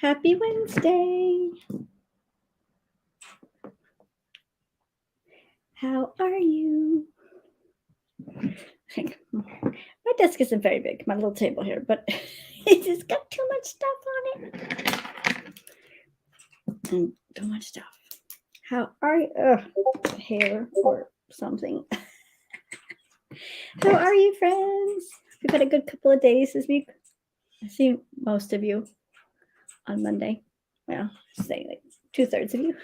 Happy Wednesday. How are you? My desk isn't very big, my little table here, but it just got too much stuff on it. And too much stuff. How are you? Hair or something. How are you, friends? We've had a good couple of days this week. I see most of you on Monday. Well, say like 2/3 of you.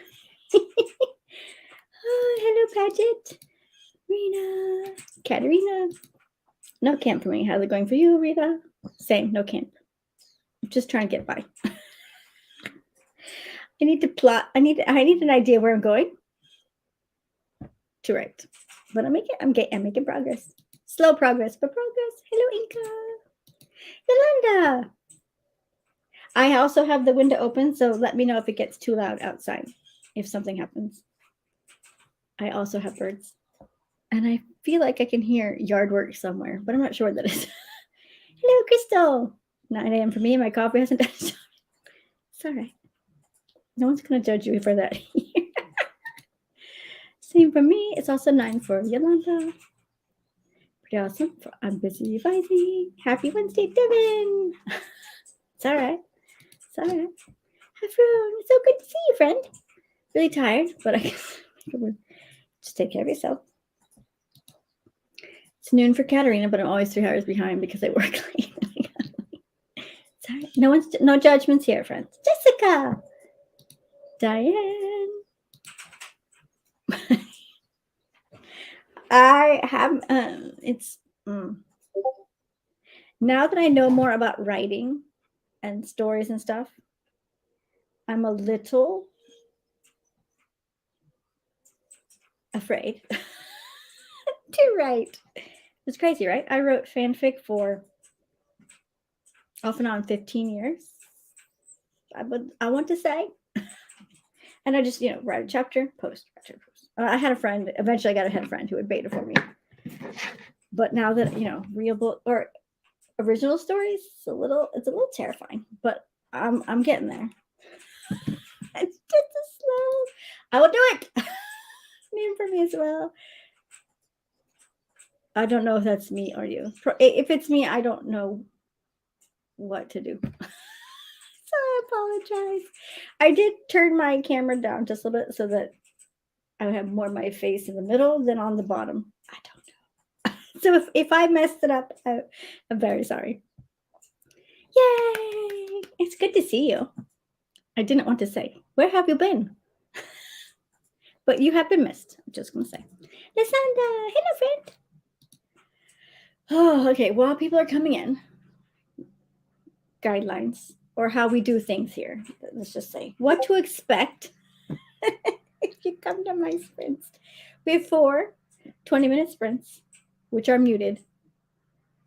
Oh, hello, Paget. Rena. Katerina. No camp for me. How's it going for you, Rita? Same, no camp. I'm just trying to get by. I need to plot. I need an idea where I'm going to write. But I'm making progress. Slow progress, but progress. Hello, Inka. Yolanda. I also have the window open, so let me know if it gets too loud outside. If something happens. I also have birds. And I feel like I can hear yard work somewhere, but I'm not sure what that is. Hello, Crystal. 9 a.m. for me. My coffee hasn't done it. It's all right. No one's going to judge you for that. Same for me. It's also 9 for Yolanda. Pretty awesome. I'm busy revising. Happy Wednesday, Devin. It's all right. It's all right. Hafroon, it's so good to see you, friend. Really tired, but I guess just take care of yourself. It's noon for Katerina, but I'm always 3 hours behind because I work late. Sorry. No judgments here, friends. Jessica. Diane. I have now that I know more about writing and stories and stuff, I'm a little afraid to write. It's crazy, right? I wrote fanfic for off and on 15 years. I want to say. And I just, write a chapter, post. I had a friend, eventually I had a friend who would beta for me. But now that, real book or original stories, it's a little terrifying, but I'm getting there. It's just a slow. I will do it. Name for me as well. I don't know if that's me or you. If it's me, I don't know what to do. So I apologize. I did turn my camera down just a little bit so that I would have more of my face in the middle than on the bottom. I don't know. So if I messed it up, I'm very sorry. Yay! It's good to see you. I didn't want to say, where have you been? But you have been missed. I'm just going to say. Lysanda, hello, friend. Oh, okay. While people are coming in, guidelines or how we do things here. Let's just say what to expect if you come to my sprints. We have 4 20-minute sprints, which are muted.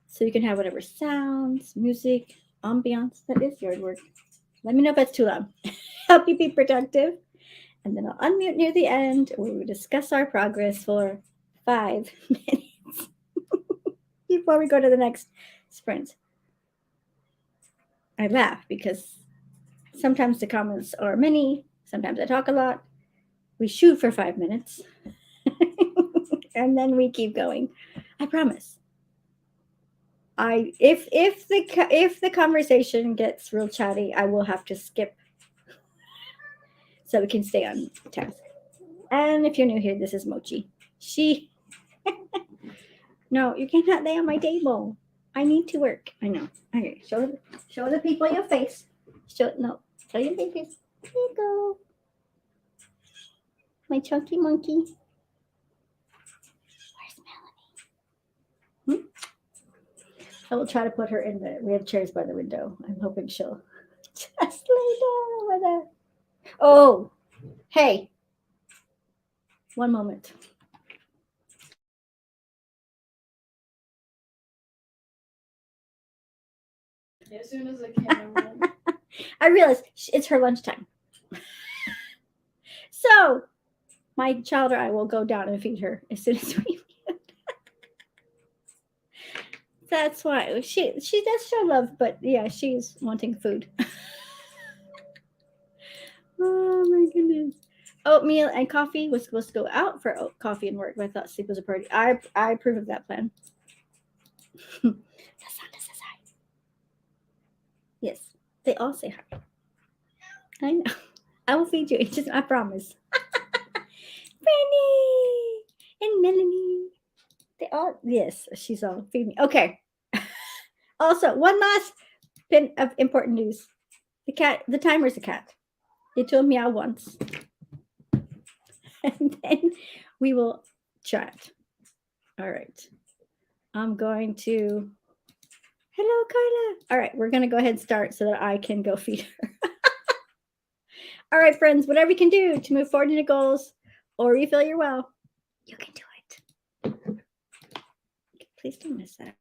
So you can have whatever sounds, music, ambiance that is yard work. Let me know if that's too loud. Help you be productive. And then I'll unmute near the end where we discuss our progress for 5 minutes before we go to the next sprint. I laugh because sometimes the comments are many, sometimes I talk a lot. We shoot for 5 minutes and then we keep going. I promise. If the conversation gets real chatty, I will have to skip so we can stay on task. And if you're new here, this is Mochi. No, you cannot lay on my table. I need to work. I know. Okay, show the people your face. Show your face. There you go. My chunky monkey. Where's Melanie? I will try to put her in there. We have chairs by the window. I'm hoping she'll just lay down over there. Oh, hey. One moment. As soon as the camera went. I realized it's her lunchtime. So my child or I will go down and feed her as soon as we That's why she does show love, but yeah, she's wanting food. Oh my goodness. Oatmeal and coffee was supposed to go out for coffee and work, but I thought sleep was a priority. I approve of that plan. Cassandra says hi. Yes, they all say hi. I know. I will feed you. It's just I promise. Brandy and Melanie. They all yes, she's all feed me. Okay. Also, one last bit of important news. The timer's a cat. They told meow once. And then we will chat. All right. I'm going to. Hello, Carla. All right, we're going to go ahead and start so that I can go feed her. All right, friends, whatever you can do to move forward into goals or refill your well, you can do it. Please don't miss that.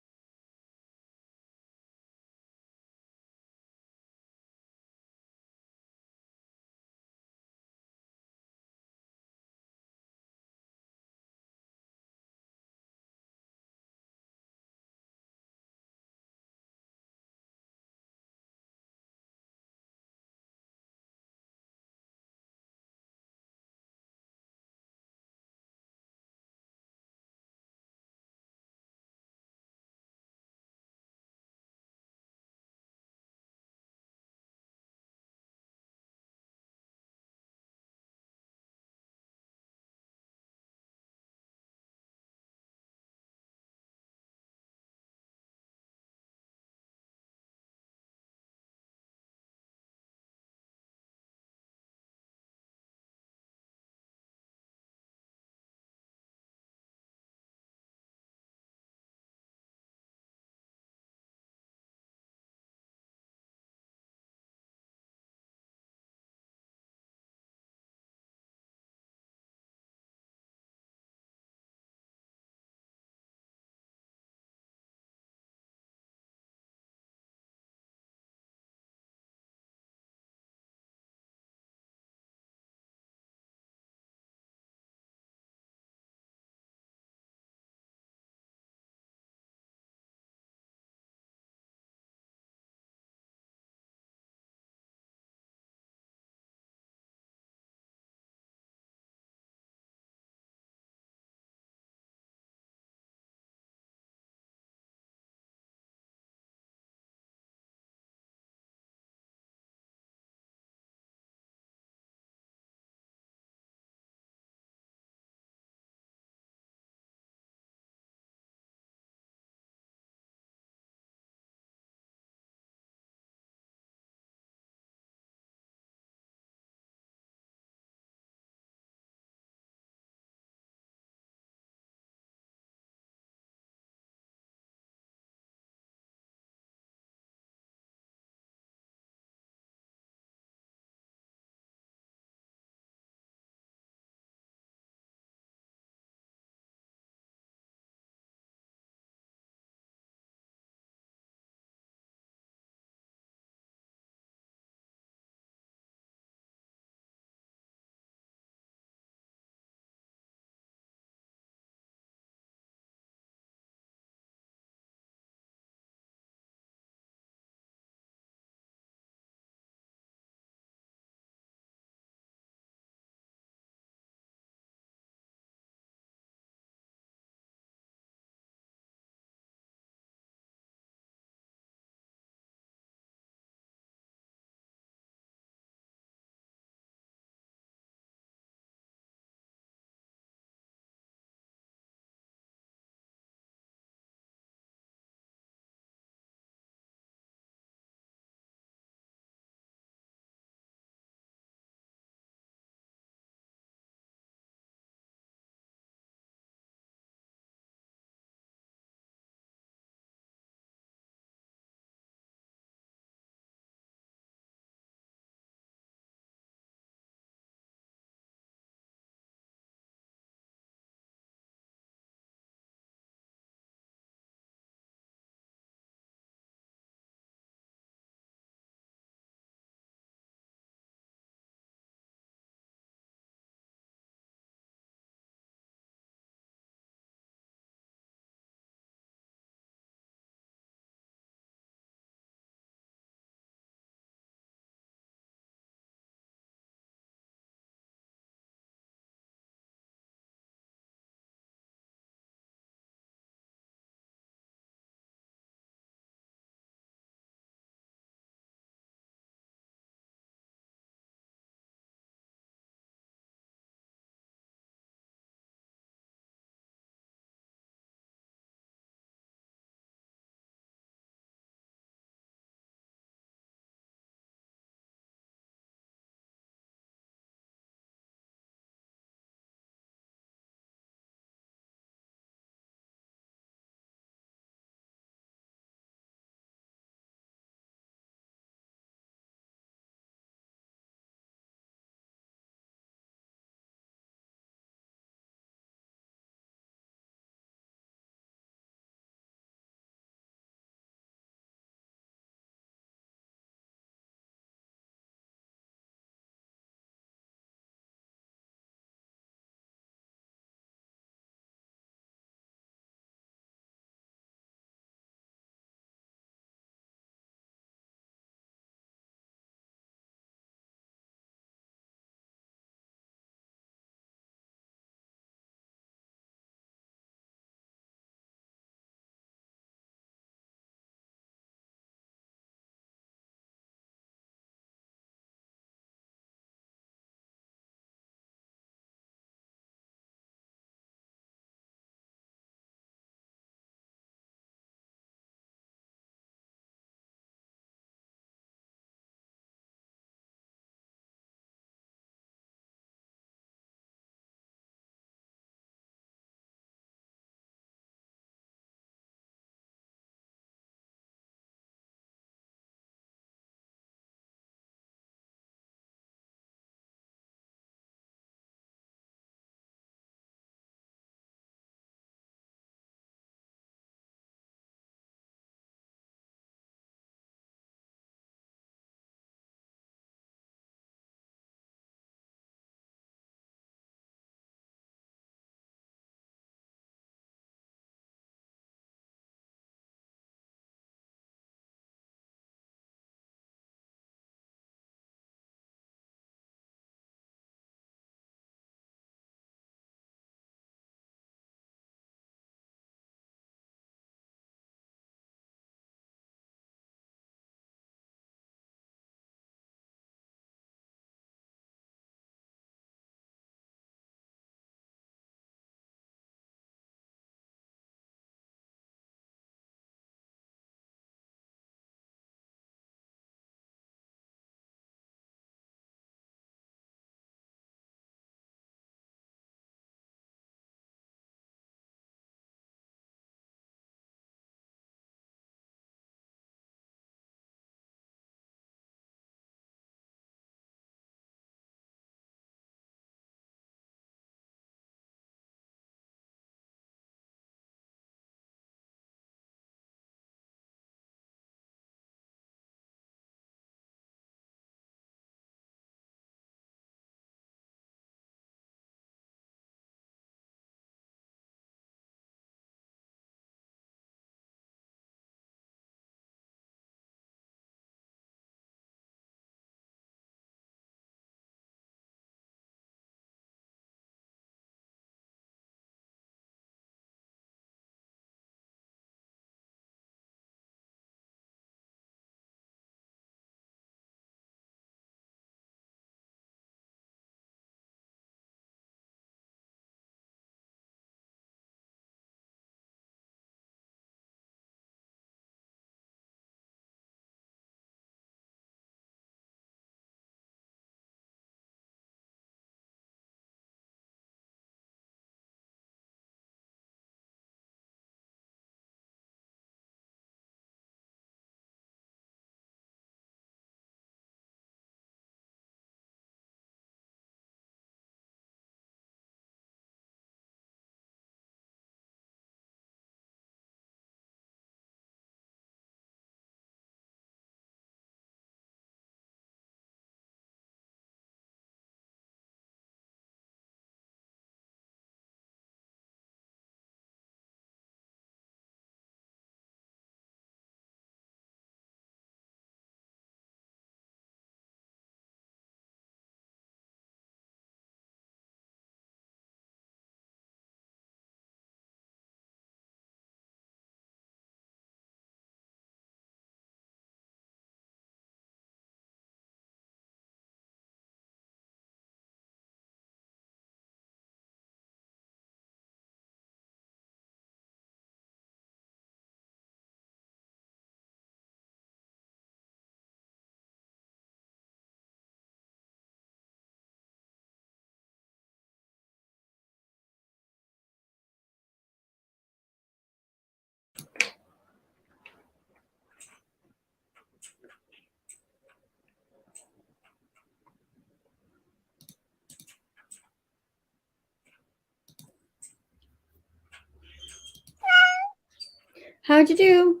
How'd you do?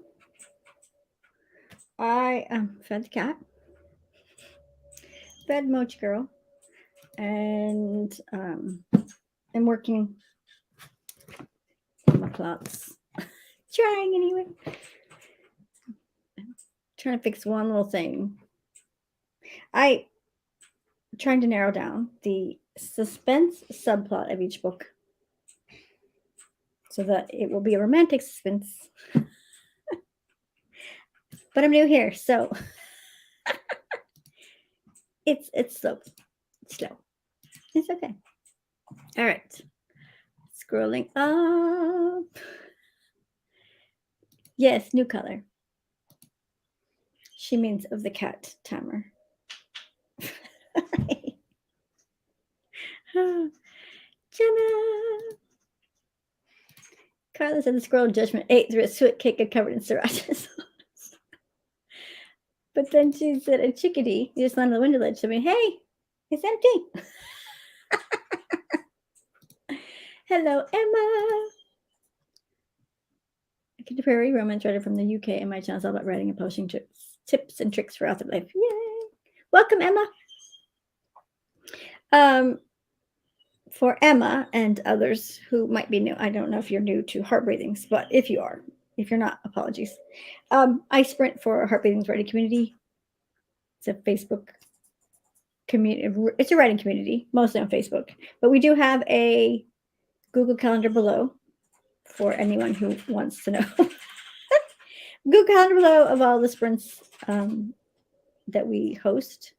I fed the cat, fed Mochi Girl, and I'm working on my plots. Trying anyway. Trying to fix one little thing. Trying to narrow down the suspense subplot of each book so that it will be a romantic suspense. But I'm new here, so it's slow. Slow. It's okay. All right. Scrolling up. Yes, new color. She means of the cat tamer. Jenna. Carla said the squirrel judgment ate through a suet cake covered in sriracha sauce. But then she said a chickadee just landed on the window ledge to me, hey, it's empty. Hello, Emma. A contemporary romance writer from the UK, and my channel is all about writing and posting tips and tricks for author life. Yay! Welcome, Emma. For Emma and others who might be new, I don't know if you're new to Heart Breathings, but if you are, if you're not, apologies. I sprint for Heart Breathings writing community. It's a Facebook community. It's a writing community, mostly on Facebook, but we do have a Google Calendar below for anyone who wants to know. Google Calendar below of all the sprints that we host.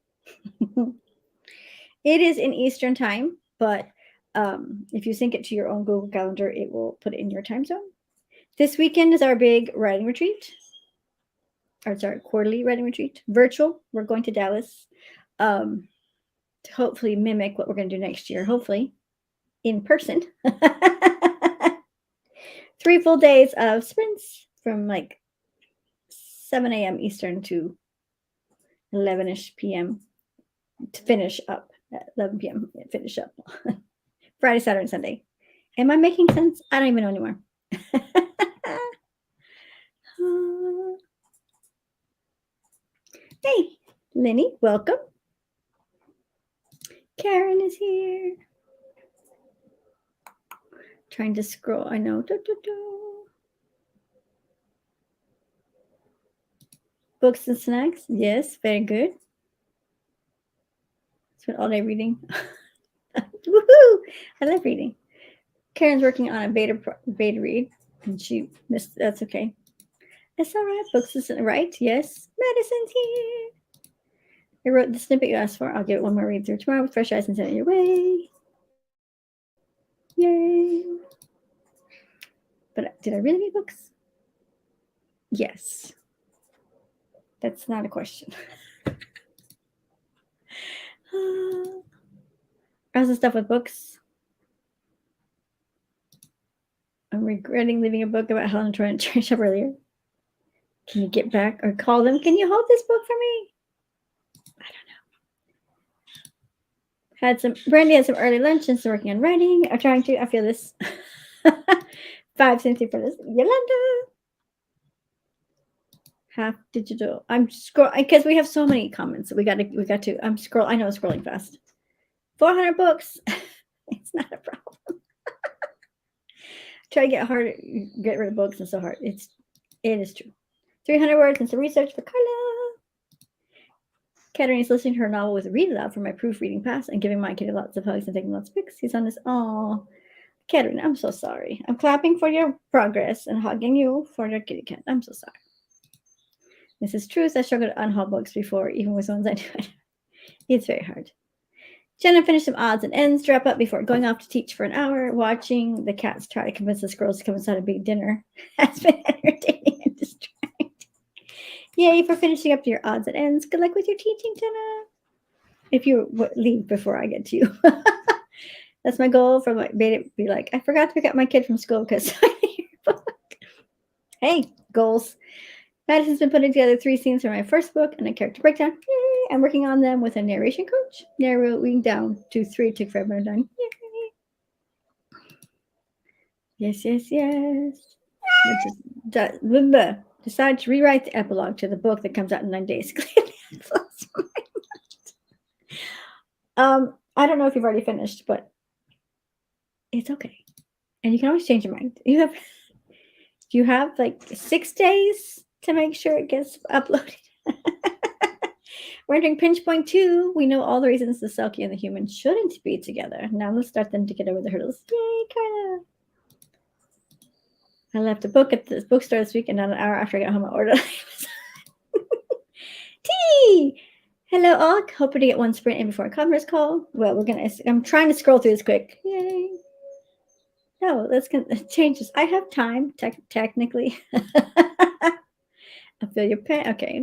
It is in Eastern time, but if you sync it to your own Google Calendar, it will put it in your time zone. This weekend is our big writing retreat. Or sorry, quarterly writing retreat. Virtual. We're going to Dallas to hopefully mimic what we're going to do next year. Hopefully in person. 3 full days of sprints from like 7 a.m. Eastern to 11-ish p.m. to finish up at 11 p.m. Finish up. Friday, Saturday, and Sunday. Am I making sense? I don't even know anymore. Hey, Lenny, welcome. Karen is here. Trying to scroll. I know. Books and snacks. Yes, very good. Spent all day reading. Woohoo! I love reading. Karen's working on a beta read, and she missed. That's okay. It's all right. Books isn't right. Yes, medicine's here. I wrote the snippet you asked for. I'll give it one more read through tomorrow with fresh eyes and send it your way. Yay! But did I really need books? Yes. That's not a question. How's the stuff with books? I'm regretting leaving a book about Helen Troy and Cherry Shop earlier. Can you get back or call them? Can you hold this book for me? I don't know. Brandy had some early lunch and still working on writing. I'm trying to. I feel this. 5 cents for this. Yolanda. Half digital. I'm scrolling because we have so many comments. We got to. I'm scrolling. I know, scrolling fast. 400 books. It's not a problem. Try to get rid of books. It's so hard. It is true. 300 words and some research for Carla. Katerine is listening to her novel with a read aloud for my proofreading pass and giving my kitty lots of hugs and taking lots of pics. He's on this. Oh, Katerine, I'm so sorry. I'm clapping for your progress and hugging you for your kitty cat. I'm so sorry. This is truth. I struggled to unhaul books before, even with ones I knew. It's very hard. Jenna finished some odds and ends to wrap up before going off to teach for an hour. Watching the cats try to convince the squirrels to come inside a big dinner has been entertaining and distracting. Yay for finishing up your odds and ends. Good luck with your teaching, Jenna. If you leave before I get to you. That's my goal for my beta. Be like, I forgot to pick up my kid from school because I need your book. Hey, goals. Madison's been putting together 3 scenes for my first book and a character breakdown. Yay! I'm working on them with a narration coach. Narrowing down to 3 took forever and done. Yay! Yes, yes, yes. Decided to rewrite the epilogue to the book that comes out in 9 days. I don't know if you've already finished, but it's okay. And you can always change your mind. You have like 6 days to make sure it gets uploaded. We're entering pinch point 2. We know all the reasons the Selkie and the human shouldn't be together. Now let's start them to get over the hurdles. Yay, Carla. I left a book at this bookstore this week, and not an hour after I got home, I ordered it. T! Hello, all. Hoping to get one sprint in before a conference call. Well, I'm trying to scroll through this quick. Yay. No, let's change this. I have time, technically. I feel your pain. Okay.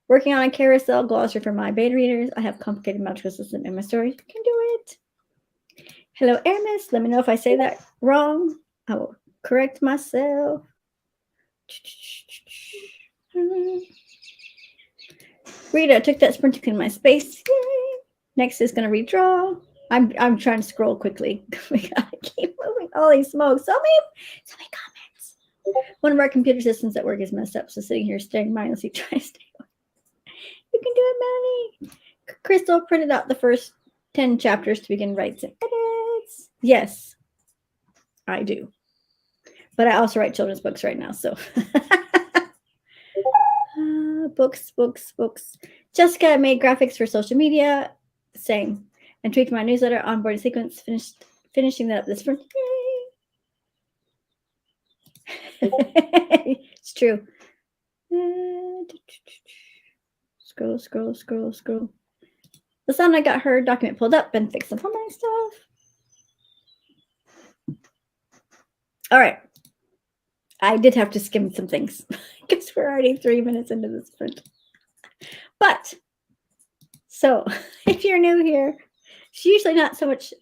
Working on a carousel glossary for my beta readers. I have complicated magical system in my story. You can do it. Hello, Aramis. Let me know if I say that wrong. I will correct myself. Rita took that sprint to clean my space. Yay. Next is going to redraw. I'm trying to scroll quickly. We gotta keep moving. Holy smokes. So many comments. One of our computer systems at work is messed up, so sitting here staring mindlessly trying to stay away. You can do it, Melanie. Crystal printed out the first 10 chapters to begin writes and edits. Yes, I do. But I also write children's books right now, so. Books. Jessica made graphics for social media. Same. And tweaked my newsletter onboarding sequence. Finishing that up this spring. Yay. It's true. Scroll. Lasana got her document pulled up and fixed some formatting stuff. All right. I did have to skim some things because we're already 3 minutes into this sprint. But, so if you're new here, it's usually not so much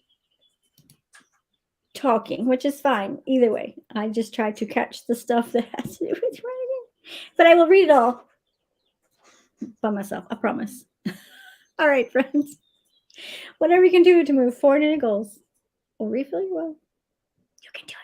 talking, which is fine either way. I just try to catch the stuff that has to do with writing. But I will read it all by myself, I promise. All right, friends. Whatever you can do to move forward in your goals will refill your well. You can do it.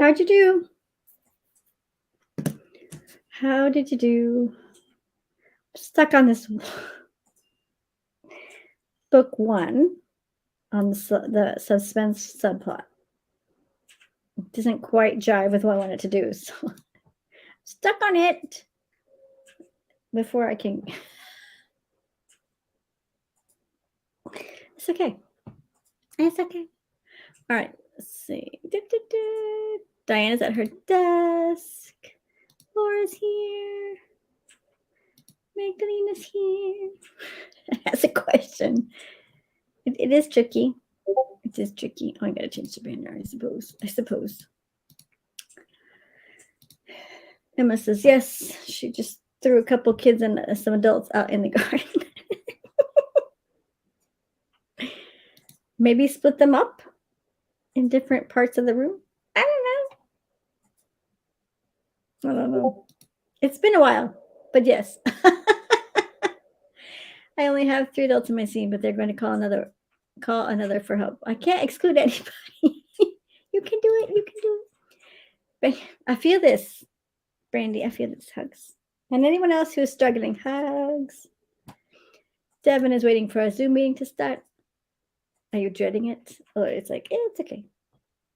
How'd you do? How did you do? Stuck on this book 1 on the suspense subplot. It doesn't quite jive with what I wanted to do, so stuck on it before I can. It's okay. It's okay. All right, let's see. Diana's at her desk. Laura's here. Magdalena's here. That's a question. It is tricky. It is tricky. Oh, I gotta change the banner, I suppose. Emma says yes. She just threw a couple kids and some adults out in the garden. Maybe split them up in different parts of the room. I don't know. It's been a while, but yes. I only have 3 adults in my scene, but they're going to call another for help. I can't exclude anybody. You can do it. You can do it. But I feel this, Brandy. I feel this. Hugs. And anyone else who is struggling, hugs. Devin is waiting for a Zoom meeting to start. Are you dreading it? Or it's like, it's okay.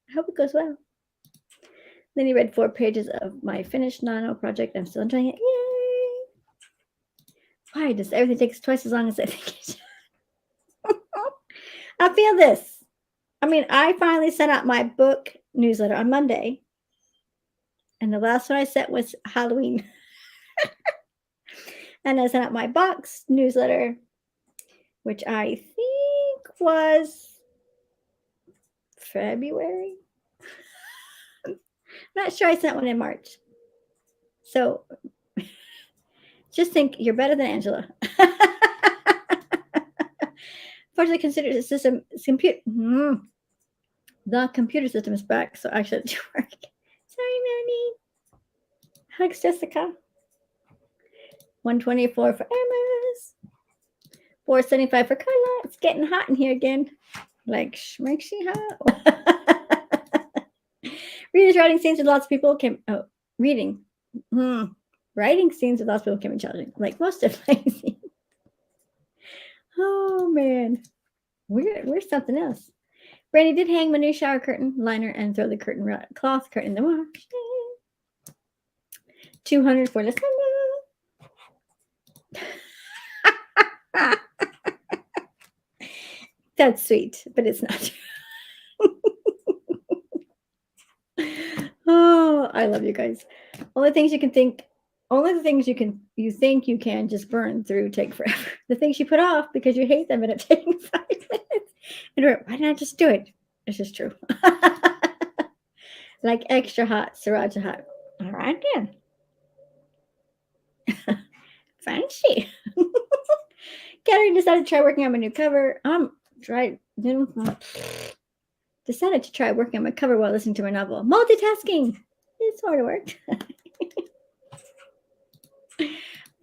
I hope it goes well. Then he read 4 pages of my finished Nano project. I'm still enjoying it. Yay! Why does everything take twice as long as I think it should? I feel this. I mean, I finally sent out my book newsletter on Monday. And the last one I sent was Halloween. And I sent out my box newsletter, which I think was February. I'm not sure I sent one in March. So just think you're better than Angela. Fortunately, consider the system the computer system is back, so I should work. Sorry, Manny. Hugs, Jessica. 124 for Emma's. 475 for Carla. It's getting hot in here again. Like, makes she hot. Readers writing scenes with lots of people can. Oh, reading. Writing scenes with lots of people can be challenging. Like most of my scenes. Oh man, we're something else. Brandy did hang my new shower curtain liner and throw the cloth curtain in the wash. 200 for Lucinda. That's sweet, but it's not true. Oh, I love you guys. Only things you can think. Only the things you think you can just burn through take forever. The things you put off because you hate them end up taking 5 minutes. And why didn't I just do it? It's just true. Like extra hot sriracha hot. All right, then. Fancy. Catherine decided to try working on my new cover. Decided to try working on my cover while listening to my novel. Multitasking. It sort of worked.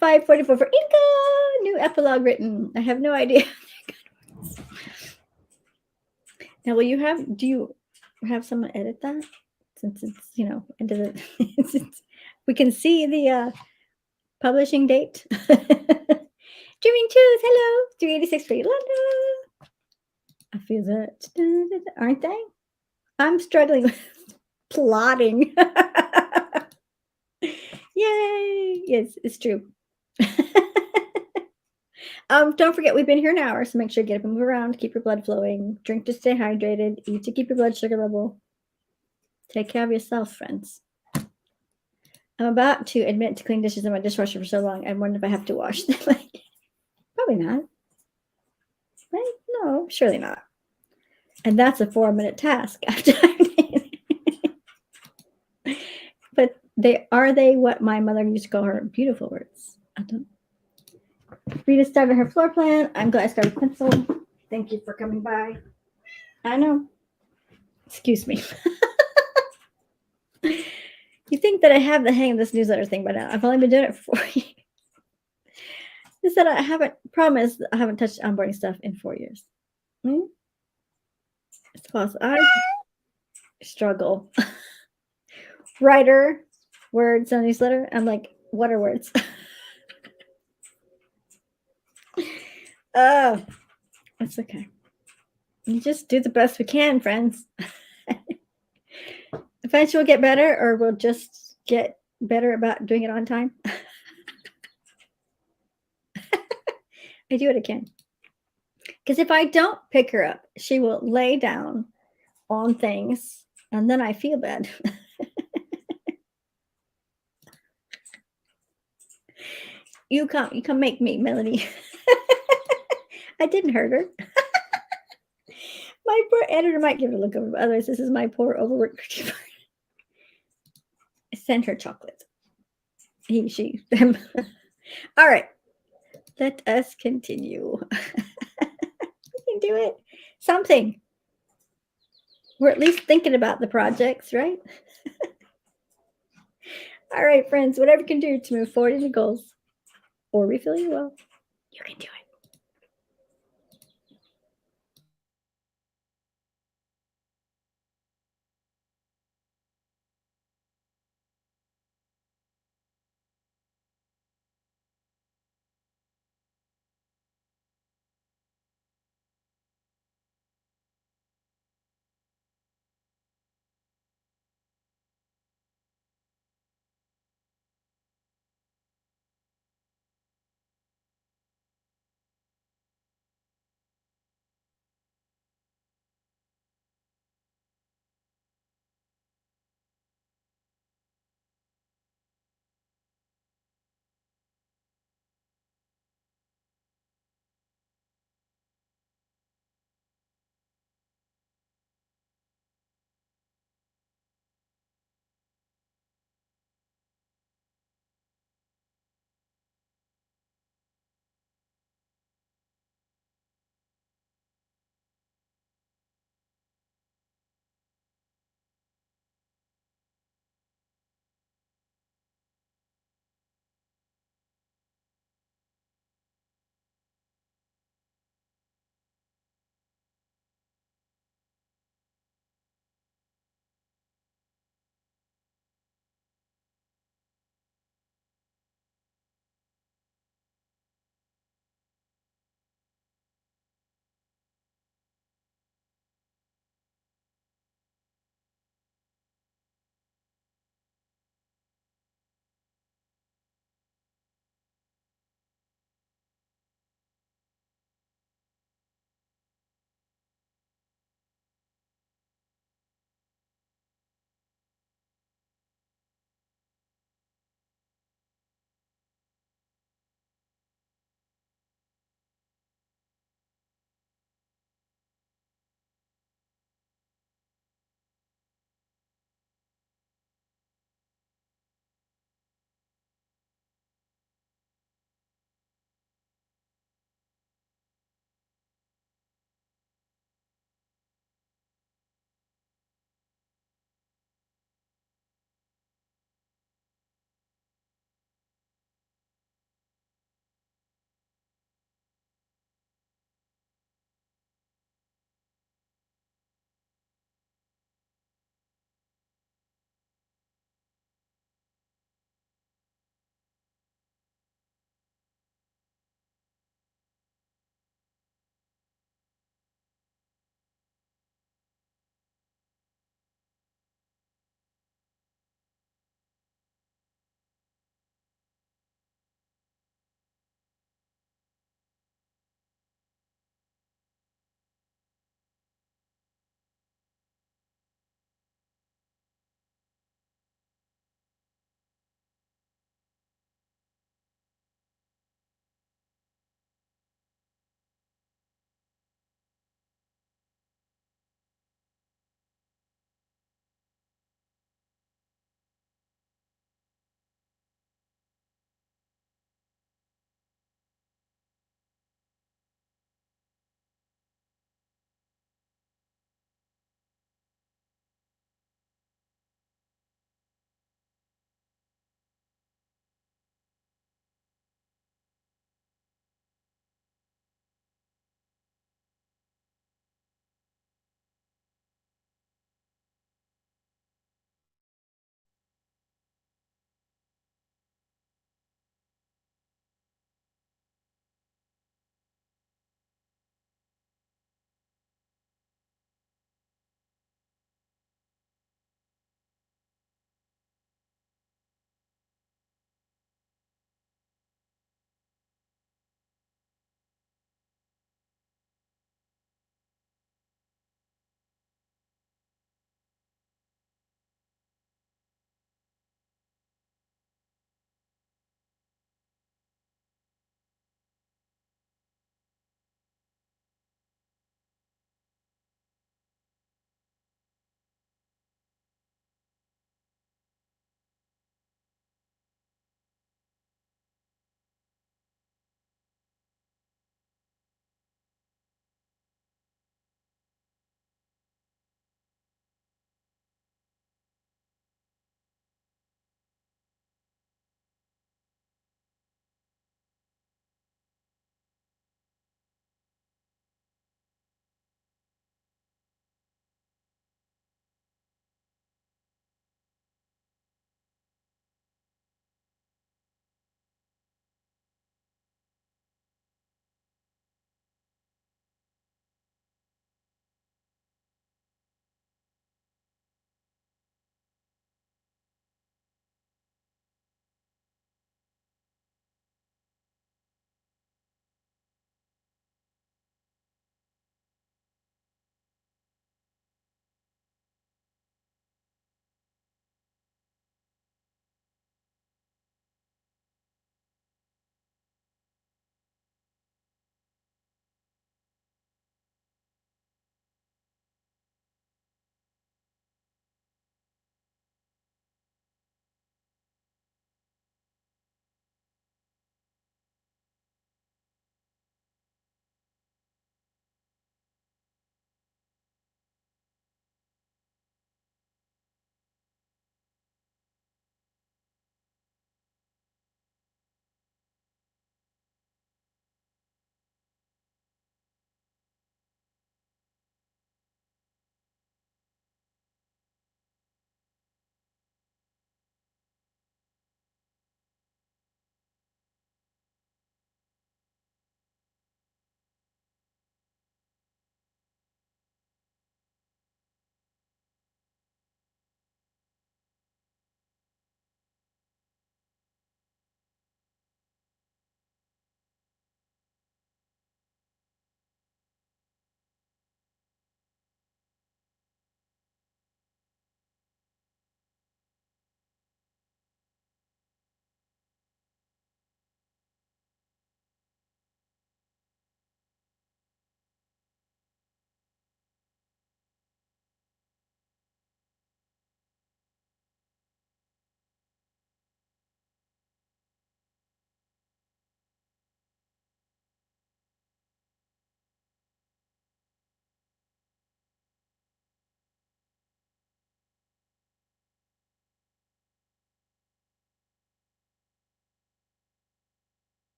544 for Inca. New epilogue written. I have no idea. Now, do you have someone edit that? Since it's, into the, we can see the publishing date. Dreaming Tooth, hello. 386 for Yolanda. I feel that. Aren't they? I'm struggling with plotting. Yay. Yes, it's true. Don't forget, we've been here an hour, so make sure you get up and move around, keep your blood flowing, drink to stay hydrated, eat to keep your blood sugar level. Take care of yourself, friends. I'm about to admit to clean dishes in my dishwasher for so long, I wonder if I have to wash them. Probably not. Right? No, surely not. And that's a 4-minute task after But are they what my mother used to call her beautiful words? I don't. Rita started her floor plan. I'm glad I started pencil. Thank you for coming by. I know. Excuse me. You think that I have the hang of this newsletter thing by now. I've only been doing it for 4 years. Just that I haven't touched onboarding stuff in 4 years. It's possible. I struggle. writer words on newsletter. I'm like, what are words? Oh, it's okay. You just do the best we can, friends. Eventually we'll get better, or we'll just get better about doing it on time. I do what I can. Because if I don't pick her up, she will lay down on things, and then I feel bad. You come make me, Melanie. I didn't hurt her. My poor editor might give it a look over, but otherwise, this is my poor overworked creature. Send her chocolate. He, she, them. All right. Let us continue. We can do it. Something. We're at least thinking about the projects, right? All right, friends, whatever you can do to move forward in your goals or refill your well, you can do it.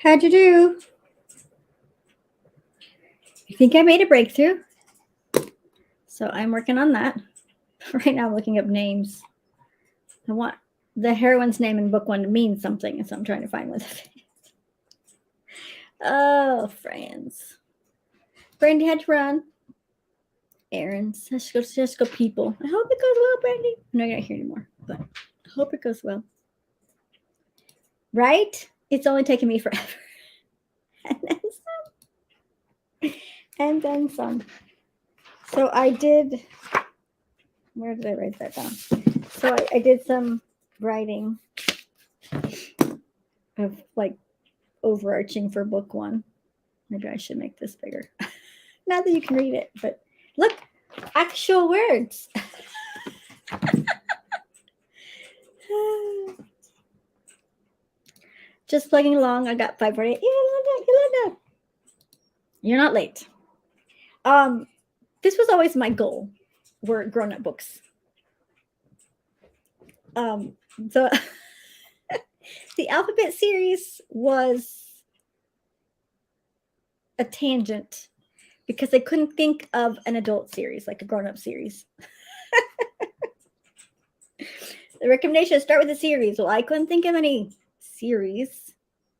How'd you do? I think I made a breakthrough. So I'm working on that. Right now I'm looking up names. I want the heroine's name in book one to mean something, so I'm trying to find what it is. Oh, friends. Brandy had to run. Errands. Just go people. I hope it goes well, Brandy. I'm not gonna hear anymore, but I hope it goes well. Right? It's only taken me forever. And then some. And then some. So I did. Where did I write that down? So I did some writing of like overarching for book one. Maybe I should make this bigger. Not that you can read it, but look, actual words. Just plugging along. I got 548. Yolanda. You're not late. This was always my goal. Were grown-up books. The the alphabet series was a tangent because I couldn't think of an adult series, like a grown-up series. The recommendation is start with a series. Well, I couldn't think of any series.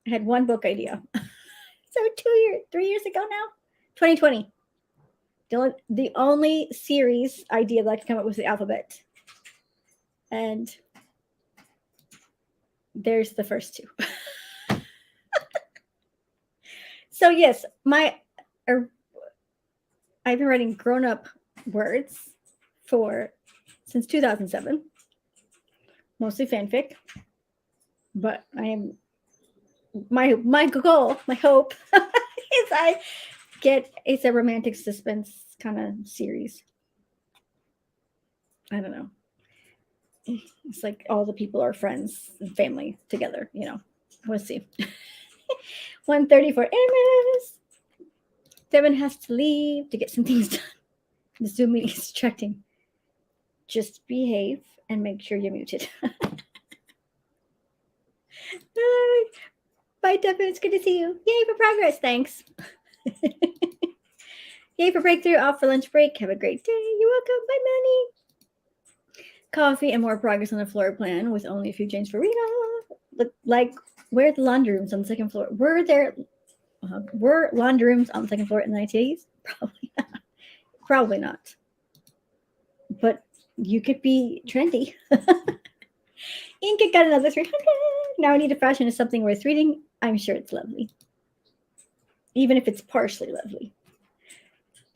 I had one book idea. So 3 years ago now, 2020. The only series idea that I could come up with was the alphabet. And there's the first two. So yes, I've been writing grown-up words since 2007. Mostly fanfic. But I am my goal, my hope is it's a romantic suspense kind of series. I don't know. It's like all the people are friends and family together, We'll see. 1:34 Amos. Devin has to leave to get some things done. The Zoom meeting is distracting. Just behave and make sure you're muted. Bye, Devin. It's good to see you. Yay for progress. Thanks. Yay for breakthrough. Off for lunch break. Have a great day. You're welcome. Bye, Manny. Coffee and more progress on the floor plan with only a few changes for Rita. Look like where are the laundry rooms on the second floor? Were laundry rooms on the second floor in the 1980s? Probably not. Probably not. But you could be trendy. Inca got another 300. Now I need to fashion is something worth reading. I'm sure it's lovely. Even if it's partially lovely.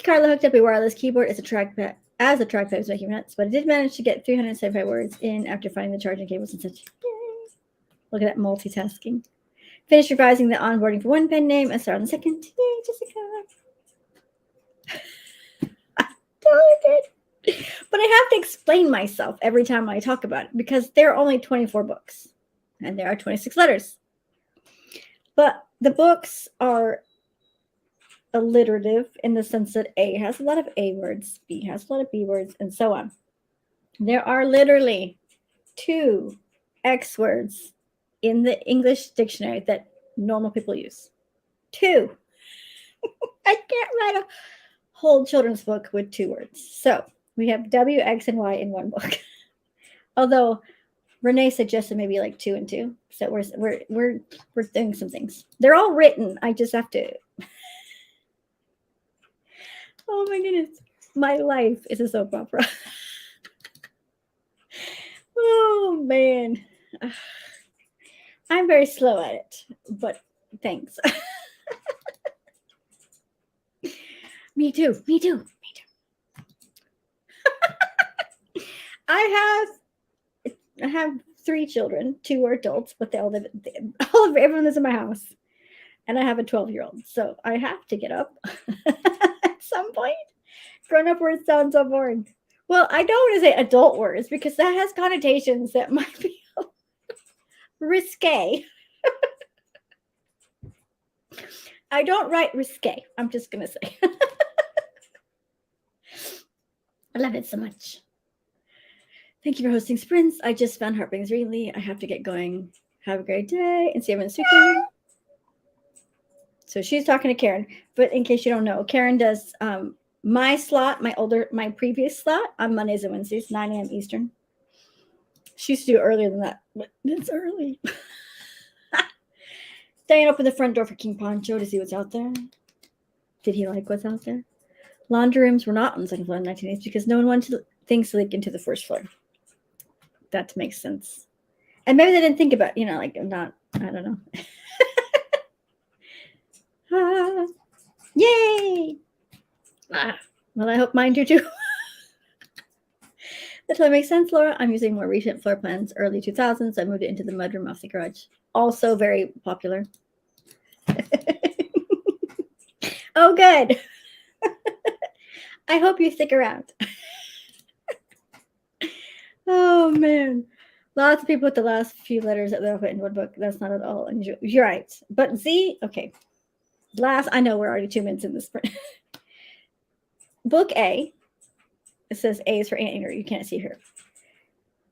Carla hooked up a wireless keyboard as a trackpad was making nuts, but I did manage to get 375 words in after finding the charging cables and such. Yay. Look at that multitasking. Finished revising the onboarding for one pen name and start on the second. Yay, Jessica. I totally did. But I have to explain myself every time I talk about it because there are only 24 books and there are 26 letters. But the books are alliterative in the sense that A has a lot of A words, B has a lot of B words, and so on. There are literally 2 X words in the English dictionary that normal people use. 2. I can't write a whole children's book with 2 words. So we have W, X, and Y in one book. Although Renee suggested maybe like 2 and 2. So we're doing some things. They're all written. I just have to. Oh my goodness. My life is a soap opera. Oh man. I'm very slow at it, but thanks. Me too. I have 3 children. 2 are adults, but they all live. Everyone is in my house, and I have a 12-year-old, so I have to get up at some point. Grown-up words sound so boring. Well, I don't want to say adult words because that has connotations that might be risque. I don't write risque. I'm just gonna say. I love it so much. Thank you for hosting sprints. I just found Heartbreakers recently. I have to get going. Have a great day and see everyone soon. So she's talking to Karen. But in case you don't know, Karen does my slot, my previous slot on Mondays and Wednesdays, 9 a.m. Eastern. She used to do it earlier than that, but it's early. Diane opened the front door for King Poncho to see what's out there. Did he like what's out there? Laundry rooms were not on the second floor in the 1980s because no one wanted things to leak into the first floor. That makes sense. And maybe they didn't think about, like not, I don't know. Yay! Well, I hope mine do too. That totally makes sense, Laura. I'm using more recent floor plans, early 2000s. I moved it into the mudroom off the garage. Also very popular. Oh, good. I hope you stick around. Oh, man. Lots of people with the last few letters that they'll put in one book. That's not at all unusual. You're right. But Z, okay. I know we're already 2 minutes in this. Book A. It says A is for anteater. You can't see her.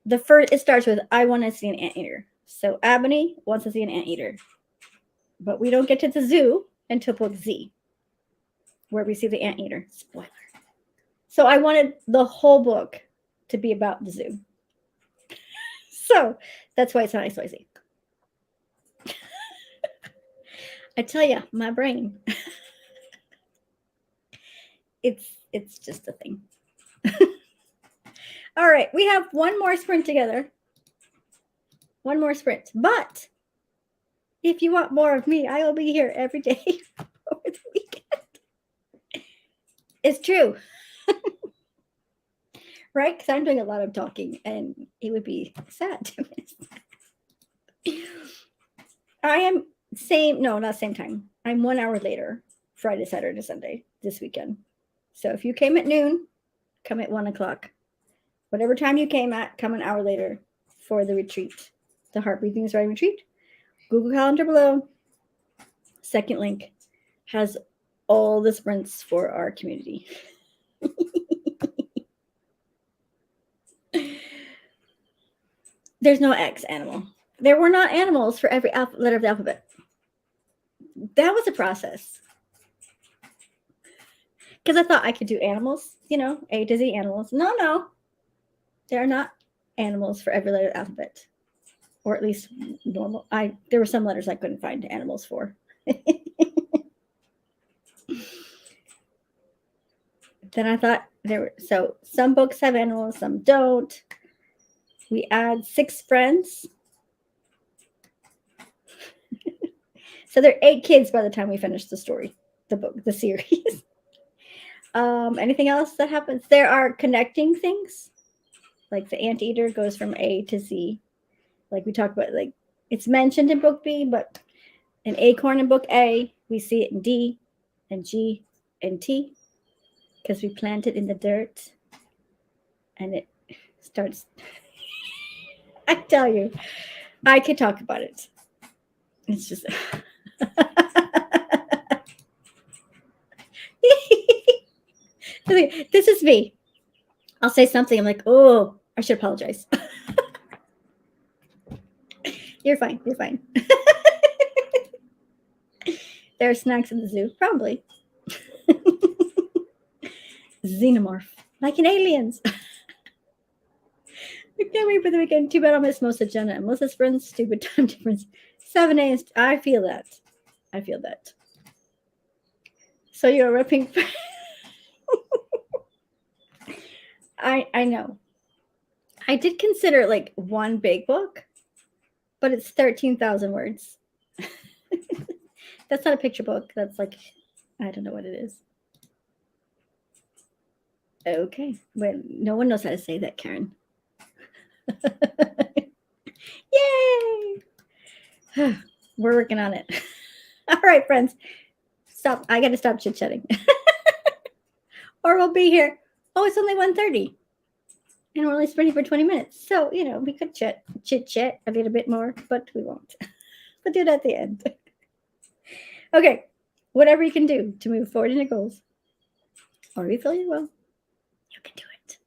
It starts with, I want to see an anteater. So Ebony wants to see an anteater. But we don't get to the zoo until book Z, where we see the anteater. Spoiler. So I wanted the whole book to be about the zoo. So that's why it's not XYZ. I tell you, my brain. It's just a thing. All right, we have one more sprint together. One more sprint. But if you want more of me, I will be here every day over the weekend. It's true. Right? Because I'm doing a lot of talking and it would be sad to miss. I am not same time. I'm 1 hour later, Friday, Saturday, Sunday, this weekend. So if you came at noon, come at 1 o'clock. Whatever time you came at, come an hour later for the retreat, the Heart Breathing is Right retreat. Google Calendar below. Second link has all the sprints for our community. There's no X animal. There were not animals for every letter of the alphabet. That was a process. Because I thought I could do animals, A to Z animals. No. There are not animals for every letter of the alphabet. Or at least normal. There were some letters I couldn't find animals for. Then I thought so some books have animals, some don't. We add 6 friends. So there are 8 kids by the time we finish the story, the book, the series. Anything else that happens? There are connecting things. Like the anteater goes from A to Z. Like we talked about, like it's mentioned in book B, but an acorn in book A, we see it in D and G and T because we plant it in the dirt and it starts. I tell you, I could talk about it. It's just. This is me. I'll say something. I'm like, oh, I should apologize. You're fine. You're fine. There are snacks in the zoo, probably. Xenomorph, like in Aliens. I can't wait for the weekend. Too bad I'll miss most of Jenna and Melissa's friends. Stupid time difference. 7 a.m. I feel that. So you're ripping. I know. I did consider like one big book, but it's 13,000 words. That's not a picture book. That's like, I don't know what it is. Okay. Well, no one knows how to say that, Karen. Yay! We're working on it. All right, friends. Stop. I got to stop chit-chatting. Or we'll be here. Oh, it's only 1:30. And we're only sprinting for 20 minutes. So, we could chit-chat a little bit more, but we won't. We'll do it at the end. Okay. Whatever you can do to move forward in your goals. Or you feel you will. You can do it.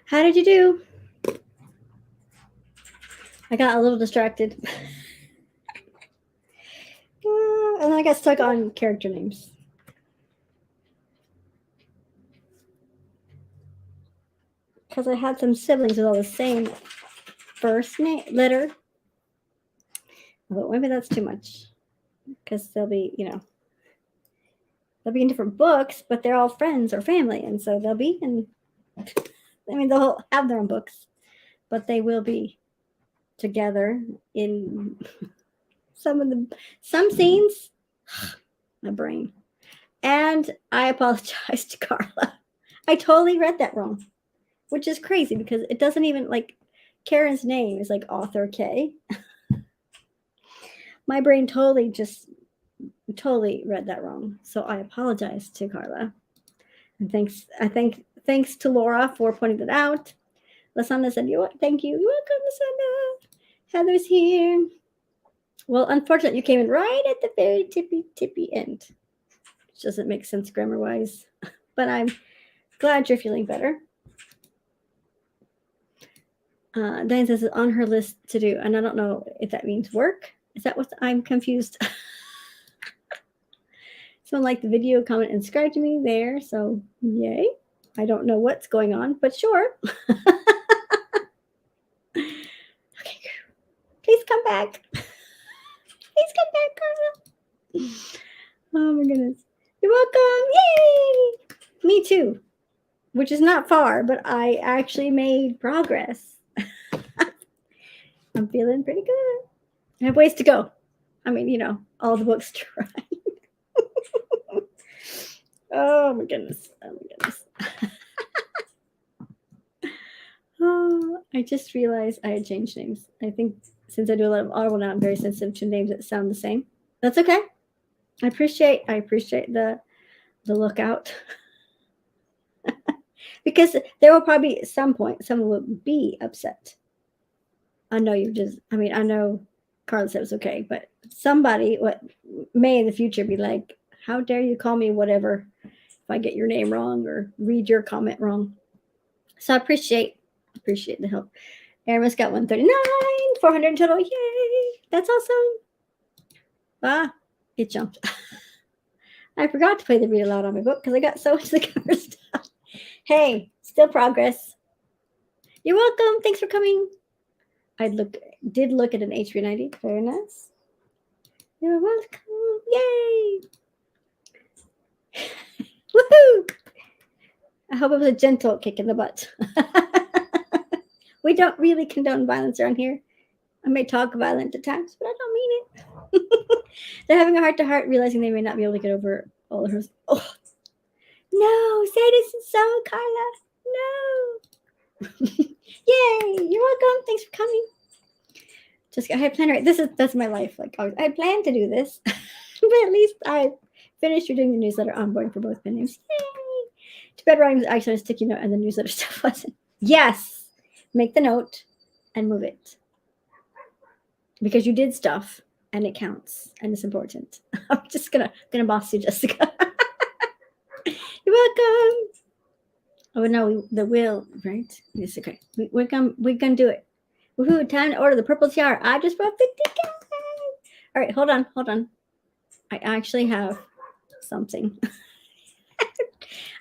How did you do? I got a little distracted. And then I got stuck on character names. Because I had some siblings with all the same first name letter. But maybe that's too much. Because they'll be, they'll be in different books, but they're all friends or family. And so they'll be in, they'll have their own books, but they will be together in some scenes. My brain. And I apologize to Carla. I totally read that wrong, which is crazy because it doesn't even Karen's name is like Author K. My brain totally read that wrong. So I apologize to Carla. And thanks to Laura for pointing that out. Lasana said, thank you. You're welcome, Lasana. Heather's here. Well, unfortunately, you came in right at the very tippy end. Which doesn't make sense grammar-wise. But I'm glad you're feeling better. Diane says it's on her list to do. And I don't know if that means work. Is that what I'm confused? Someone liked the video, comment, and subscribe to me there. So, yay. I don't know what's going on, but sure. Okay. Please come back. Please come back, Carla. Oh, my goodness. You're welcome. Yay. Me too. Which is not far, but I actually made progress. I'm feeling pretty good. I have ways to go. All the books to write. Oh my goodness. Oh, I just realized I had changed names. I think since I do a lot of Audible now, I'm very sensitive to names that sound the same. That's okay. I appreciate the lookout. Because there will probably at some point someone will be upset. I know Carla said it was okay, but somebody may in the future be like, how dare you call me whatever if I get your name wrong or read your comment wrong. So I appreciate the help. Aramis got 139, 400 in total. Yay! That's awesome. It jumped. I forgot to play the read aloud on my book because I got so much the cover stuff. Hey, still progress. You're welcome. Thanks for coming. I did look at an H390. Very nice. You're welcome. Yay! Woohoo! I hope it was a gentle kick in the butt. We don't really condone violence around here. I may talk violent at times, but I don't mean it. They're having a heart-to-heart, realizing they may not be able to get over all of her. Oh, no, say this is so, Carla. No. Yay, you're welcome. Thanks for coming. I had planned right. That's my life. I planned to do this, but at least I finished doing the newsletter onboarding for both pen names. Yay! Too bad writing was actually on a sticky note and the newsletter stuff wasn't. Yes, make the note and move it because you did stuff and it counts and it's important. I'm just gonna boss you, Jessica. You're welcome. Oh no, the will, right? It's okay. We're gonna do it. Woohoo! Time to order the purple tiara. I just brought 50K. All right, hold on. I actually have something.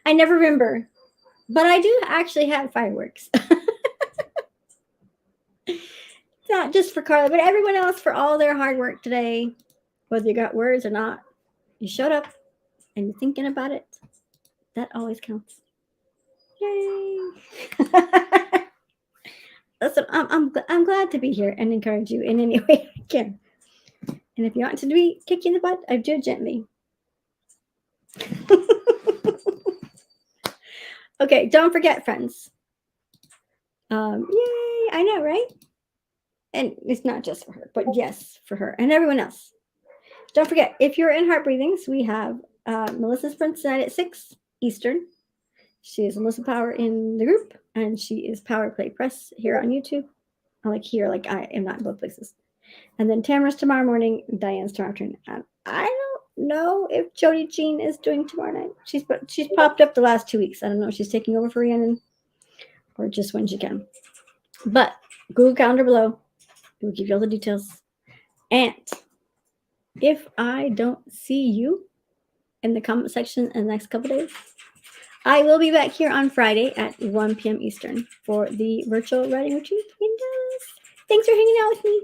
I never remember, but I do actually have fireworks. Not just for Carla, but everyone else for all their hard work today. Whether you got words or not, you showed up and you're thinking about it. That always counts. Yay! Listen, I'm glad to be here and encourage you in any way I can. And if you want to be kicking the butt, I do it gently. Okay, don't forget, friends. Yay! I know, right? And it's not just for her, but yes, for her and everyone else. Don't forget, if you're in Heart Breathings, we have Melissa's Prince tonight at 6 Eastern. She is Melissa Power in the group, and she is Power Play Press here on YouTube. I am not in both places. And then Tamara's tomorrow morning, Diane's tomorrow afternoon. I don't know if Jody Jean is doing tomorrow night. She's popped up the last 2 weeks. I don't know if she's taking over for Rhiannon. or just when she can. But Google Calendar below. It will give you all the details. And if I don't see you in the comment section in the next couple days, I will be back here on Friday at 1 p.m. Eastern for the virtual writing retreat in Dallas. Thanks for hanging out with me.